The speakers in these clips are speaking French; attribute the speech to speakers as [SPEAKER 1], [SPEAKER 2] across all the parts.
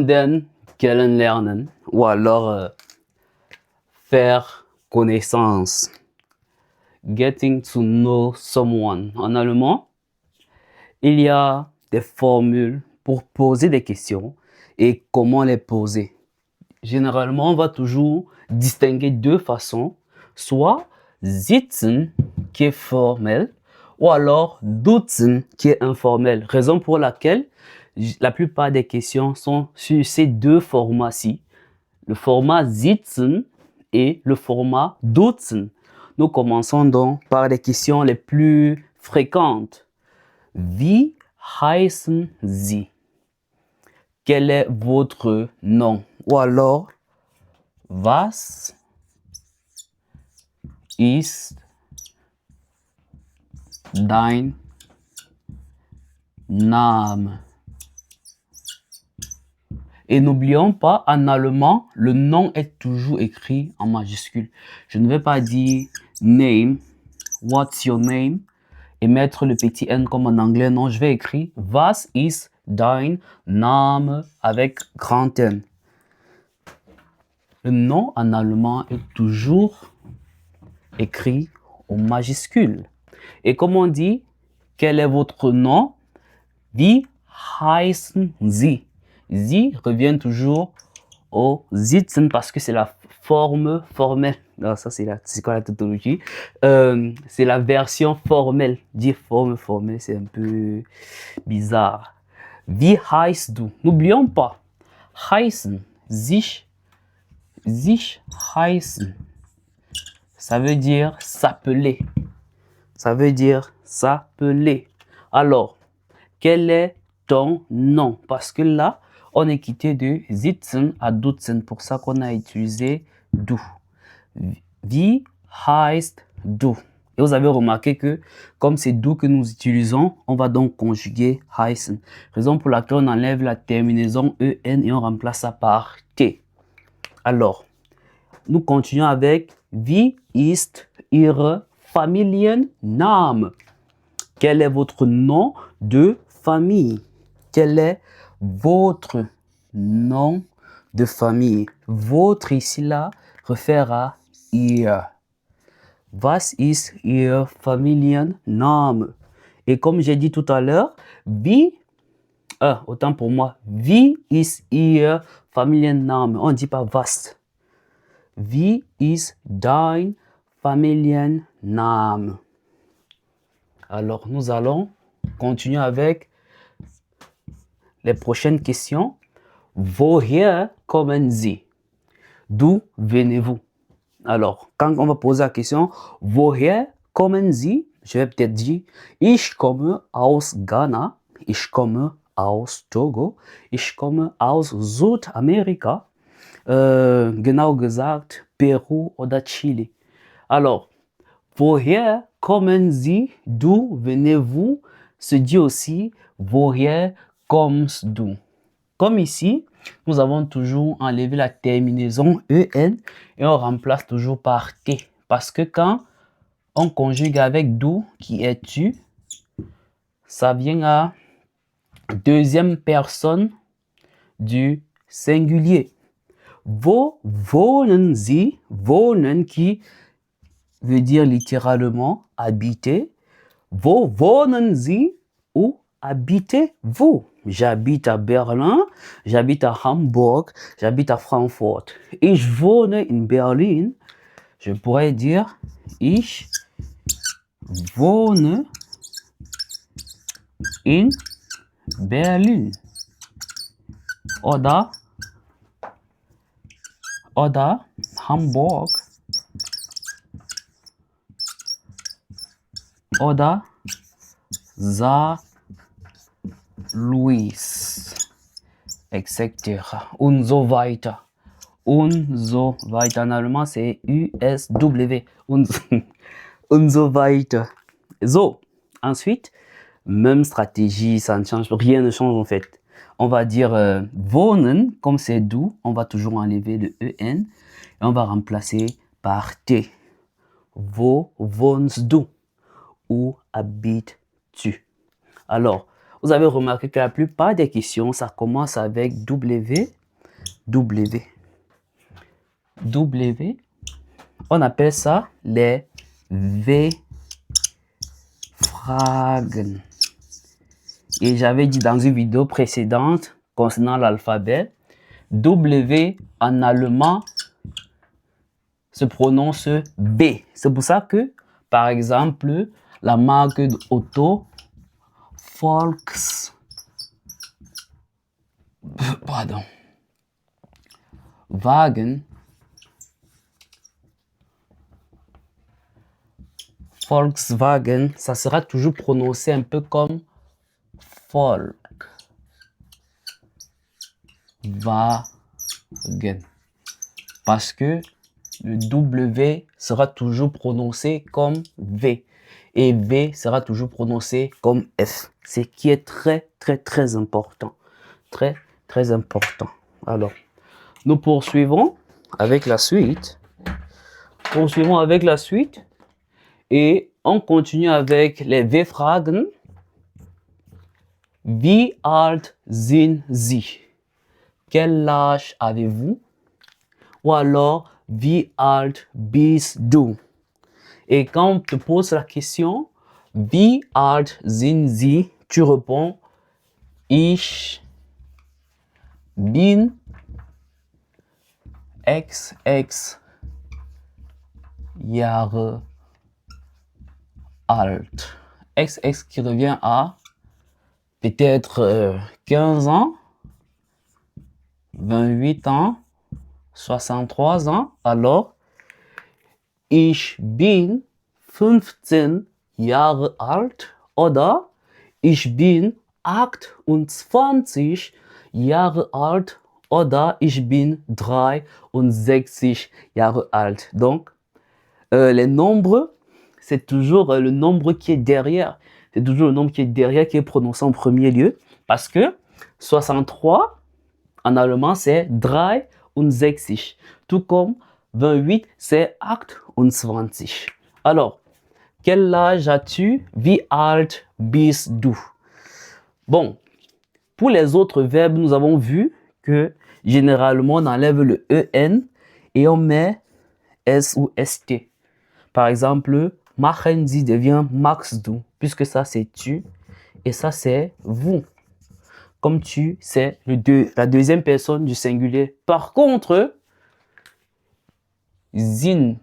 [SPEAKER 1] Den kennenlernen ou alors faire connaissance. Getting to know someone. En allemand, il y a des formules pour poser des questions et comment les poser. Généralement, on va toujours distinguer deux façons, soit sitzen qui est formel ou alors dutzen qui est informel. Raison pour laquelle la plupart des questions sont sur ces deux formats-ci, le format sitzen et le format dutzen. Nous commençons donc par les questions les plus fréquentes. Wie heißen Sie? Quel est votre nom? Ou alors, was ist dein Name? Et n'oublions pas, en allemand, le nom est toujours écrit en majuscule. Je ne vais pas dire name, what's your name, et mettre le petit n comme en anglais. Non, je vais écrire was ist dein Name avec grand N. Le nom en allemand est toujours écrit en majuscule. Et comme on dit, quel est votre nom? Wie heißen Sie? Sie revient toujours au sitzen parce que c'est la forme formelle. Non, ça c'est quoi la tautologie? C'est la version formelle. Dire forme formelle, c'est un peu bizarre. Wie heißt du? N'oublions pas. Heißen, sich heißen. Ça veut dire s'appeler. Ça veut dire s'appeler. Alors, quel est ton nom? Parce que là, on est quitté de sitzen à dutzen. Pour ça qu'on a utilisé du. Wie heißt du? Et vous avez remarqué que comme c'est du que nous utilisons, on va donc conjuguer heißen. Raison pour laquelle on enlève la terminaison en et on remplace ça par t. Alors, nous continuons avec wie ist Ihre Familienname? Quel est votre nom de famille? Quel est votre nom de famille? Votre ici là réfère à ihr. Was ist Ihr Familienname? Et comme j'ai dit tout à l'heure, autant pour moi, wie ist Ihr Familienname? On ne dit pas was. Wie ist dein Familienname? Alors, nous allons continuer avec les prochaines questions. Woher kommen Sie? D'où venez-vous? Alors, quand on va poser la question, woher kommen Sie? Je vais peut-être dire, ich komme aus Ghana, ich komme aus Togo, ich komme aus Südamerika, genau gesagt, Peru oder Chile. Alors, woher kommen Sie? D'où venez-vous? Se dit aussi, woher kommst du? Comme ici, nous avons toujours enlevé la terminaison en et on remplace toujours par t. Parce que quand on conjugue avec d'où, qui est tu, ça vient à deuxième personne du singulier. Wo wohnen Sie? Wohnen qui veut dire littéralement habiter. Wo wohnen Sie? Où habitez-vous? J'habite à Berlin, j'habite à Hamburg, j'habite à Francfort. Ich wohne in Berlin. Je pourrais dire ich wohne in Berlin. Oder Hamburg. Oder Saar Louis, etc. Und so weiter. Und so weiter. En allemand, c'est USW. Und so weiter. So, ensuite, même stratégie, ça ne change, rien ne change en fait. On va dire wohnen, comme c'est d'où, on va toujours enlever le en et on va remplacer par t. Wo wohnst du? Où habites-tu? Alors, vous avez remarqué que la plupart des questions, ça commence avec W. On appelle ça les W-Fragen. Et j'avais dit dans une vidéo précédente concernant l'alphabet, W en allemand se prononce B. C'est pour ça que, par exemple, la marque auto Volkswagen, ça sera toujours prononcé un peu comme Volkswagen. Parce que le W sera toujours prononcé comme V. Et V sera toujours prononcé comme F. Ce qui est très important. Très important. Alors, nous poursuivons avec la suite. Et on continue avec les W-Fragen. Wie alt sind Sie? Quel âge avez-vous? Ou alors, wie alt bist du? Et quand on te pose la question, wie alt sind Sie? Tu réponds, ich bin XX Jahre alt. XX qui revient à peut-être 15 ans, 28 ans, 63 ans. Alors, ich bin 15 Jahre alt oder ich bin 28 Jahre alt oder ich bin 63 Jahre alt. Donc, les nombres, c'est toujours le nombre qui est derrière. C'est toujours le nombre qui est derrière qui est prononcé en premier lieu. Parce que 63, en allemand, c'est 63. Tout comme 28, c'est 28. Alors, quel âge as-tu? Wie alt bist du? Bon, pour les autres verbes, nous avons vu que généralement, on enlève le EN et on met S ou ST. Par exemple, machen Sie devient machst du, puisque ça c'est tu et ça c'est vous. Comme tu, c'est la deuxième personne du singulier. Par contre, sind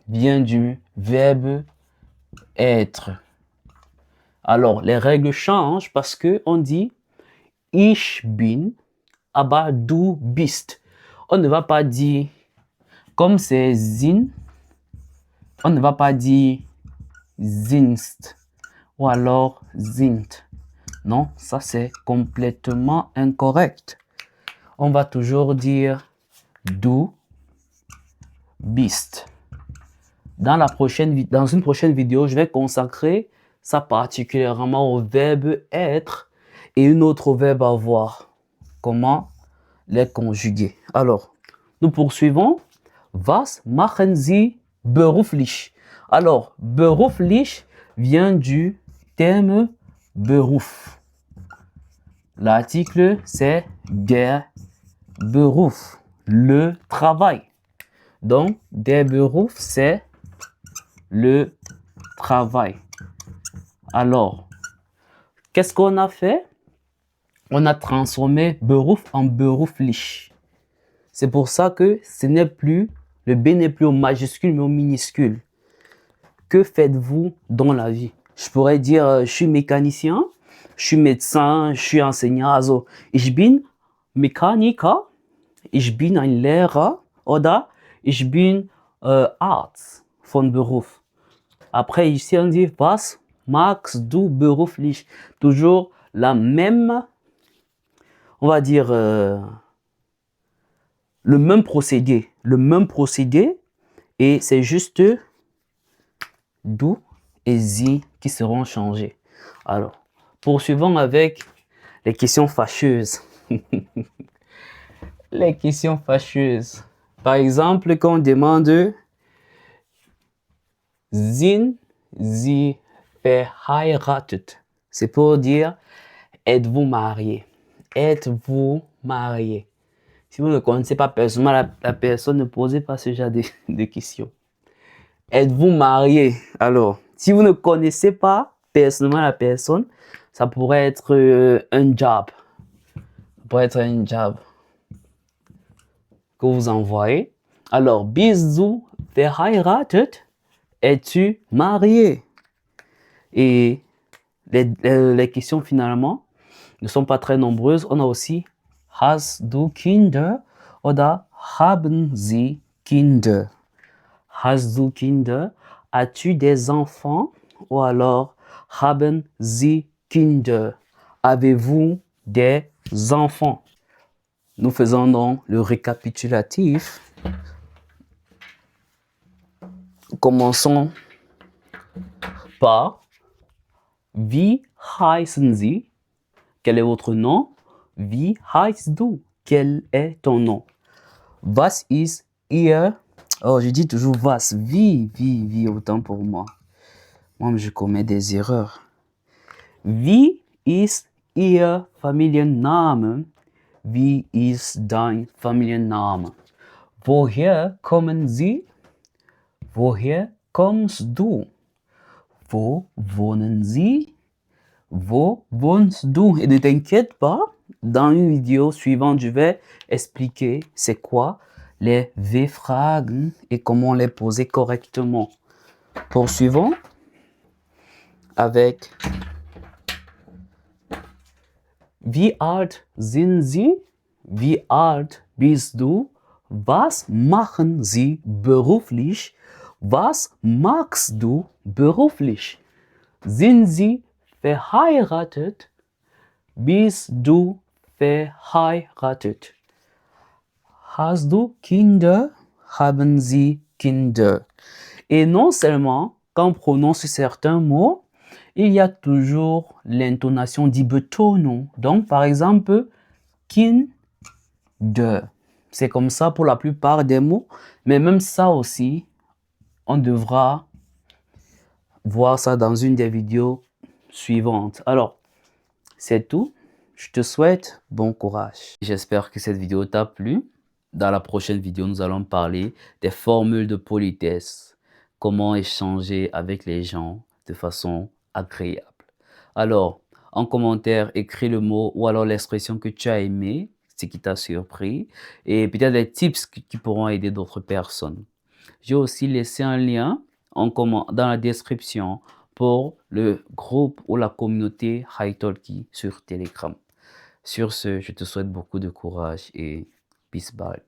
[SPEAKER 1] vient du verbe être. Alors, les règles changent parce que on dit ich bin, aber du bist. On ne va pas dire, comme c'est sind, on ne va pas dire sinst ou alors sind. Non, ça c'est complètement incorrect. On va toujours dire du bist. Dans une prochaine vidéo, je vais consacrer ça particulièrement au verbe être et une autre au verbe avoir. Comment les conjuguer. Alors, nous poursuivons. Was machen Sie beruflich? Alors, beruflich vient du terme Beruf. L'article, c'est der Beruf, le travail. Donc, der Beruf, c'est le travail. Alors, qu'est-ce qu'on a fait? On a transformé Beruf en beruflich. C'est pour ça que ce n'est plus, le B n'est plus au majuscule mais au minuscule. Que faites-vous dans la vie? Je pourrais dire, je suis mécanicien, je suis médecin, je suis enseignant. Also, ich bin Mechaniker, ich bin ein Lehrer oder ich bin Arzt von Beruf. Après, ici, on dit, was magst du beruflich? Toujours la même, on va dire, le même procédé. Et c'est juste du et sie qui seront changés. Alors, poursuivons avec les questions fâcheuses. Les questions fâcheuses. Par exemple, quand on demande sind sie verheiratet? C'est pour dire, Êtes-vous marié? Êtes-vous marié? Si vous ne connaissez pas personnellement la personne, ne posez pas ce genre de questions. Êtes-vous marié? Alors, si vous ne connaissez pas personnellement la personne, ça pourrait être un job. Ça pourrait être un job que vous envoyez. Alors, bist du verheiratet? Es-tu marié? Et les questions finalement ne sont pas très nombreuses. On a aussi Hast du Kinder oder haben Sie Kinder? Hast du Kinder? As-tu des enfants? Ou alors haben Sie Kinder? Avez-vous des enfants? Nous faisons donc le récapitulatif. Commençons par Wie heißen Sie? Quel est votre nom? Wie heißt du? Quel est ton nom? Was ist Ihr? Oh, je dis toujours was. Wie, autant pour moi. Moi, je commets des erreurs. Wie ist Ihr Familienname? Wie ist dein Familienname? Woher kommen Sie? Woher kommst du? Wo wohnen Sie? Wo wohnst du? Et ne t'inquiète pas, dans une vidéo suivante, je vais expliquer c'est quoi les W-Fragen et comment les poser correctement. Poursuivons avec Wie alt sind Sie? Wie alt bist du? Was machen Sie beruflich? Was magst du beruflich? Sind Sie verheiratet? Bist du verheiratet? Hast du Kinder? Haben Sie Kinder? Et non seulement, quand on prononce certains mots, il y a toujours l'intonation die Betonung. Donc, par exemple, Kinder. C'est comme ça pour la plupart des mots, mais même ça aussi, on devra voir ça dans une des vidéos suivantes. Alors, c'est tout. Je te souhaite bon courage. J'espère que cette vidéo t'a plu. Dans la prochaine vidéo, nous allons parler des formules de politesse. Comment échanger avec les gens de façon agréable. Alors, en commentaire, écris le mot ou alors l'expression que tu as aimé, ce qui t'a surpris, et peut-être des tips qui pourront aider d'autres personnes. J'ai aussi laissé un lien dans la description pour le groupe ou la communauté Hitalki sur Telegram. Sur ce, je te souhaite beaucoup de courage et bis bald.